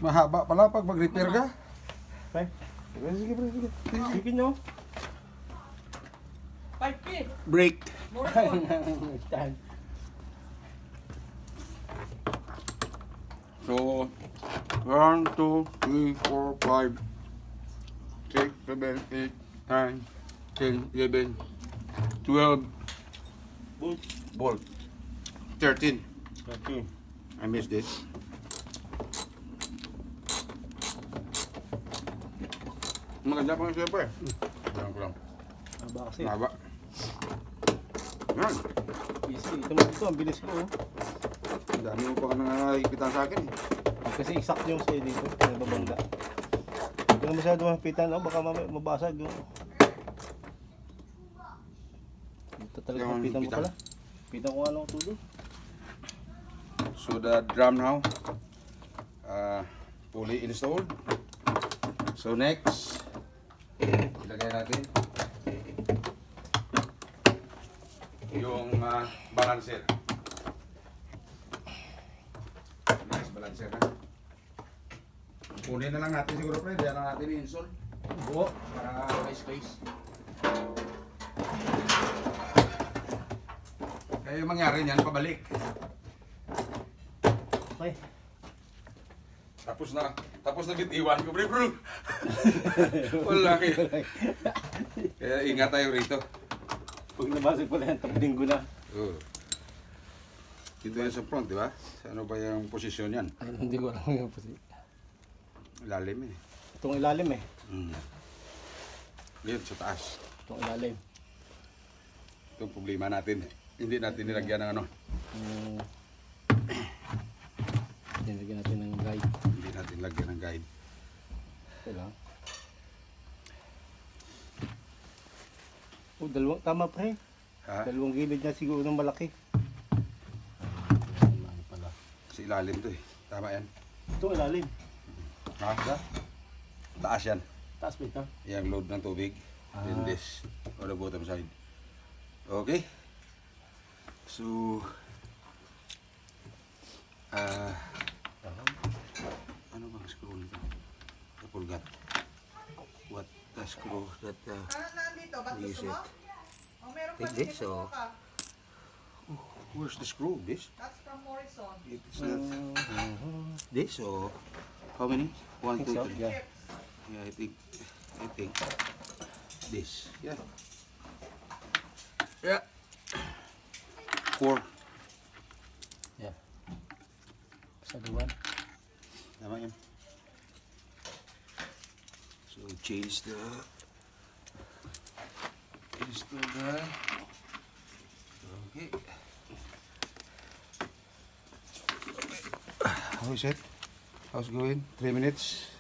Mahaba pala pag mag-repair ka. Pre. Sige, pre, sige. Sige nyo. 5K. Break. More phone. So, 1, 2, 3, 4, 5, 6, 7, 8, 9, 10, 11, 12, Bolt. bolt. 13. Okay. I missed it. Maganda pa nga siyempre. Alam ko lang. Aba kasi. Mahaba. Yan. Easy. Ito, ang bilis ko. Oh. Ang dami mo pa ka nangahipitan sa akin eh. Kasi exact yung sa'yo dito. Nababangga. Hindi ka masyado mapitan. Oh, baka mabasag. Oh. Ito talaga Yung mapitan mo hipitan. pala. Pitan ko ano tulo. So the drum now, fully installed. So next, ilagay natin yung balancer. Next balancer na. Kunin na lang natin siguro pre, diyan na natin i-install. Buo. Para may space. Kaya yung mangyari niyan, pabalik. Okay. Tapos na bitiwan ko, bro. Wala kayo. Kaya ingat tayo rito. Pag nabasag pala yan, tapos linggo na. Oo. Dito yan sa front, di ba? Ano ba yung posisyon yan? Ay, hindi ko alam yung position. Lalim eh. Itong ilalim eh. Yun, sa taas. Itong ilalim. Ito ang problema natin. Hindi natin nilagyan ng ano. Nilagyan natin ng guide. Hindi natin lagyan ng guide. Ito lang. Oh, dalawang, tama pre. Ha? Dalawang gilid na siguro ng malaki. Ano pala? Sa ilalim to eh. Tama yan. Itong ilalim. Ha? Taas yan. Taas ba ito? Yung load ng tubig. In this. On the bottom side. Okay? So, ano bang screw nito? I forgot. What the screw that Ano nandito? Ba't we use gusto it? mo? O meron pa Like din this, ito oh. ka. Where's the screw? This? That's from Morrison. It's not this or how many? 1, 2, 3. Yeah. Yeah, I think this. Yeah. Yeah. 4. Yeah. Sa duwan. Tama yan. So change the okay. How is it? How's it going? 3 minutes.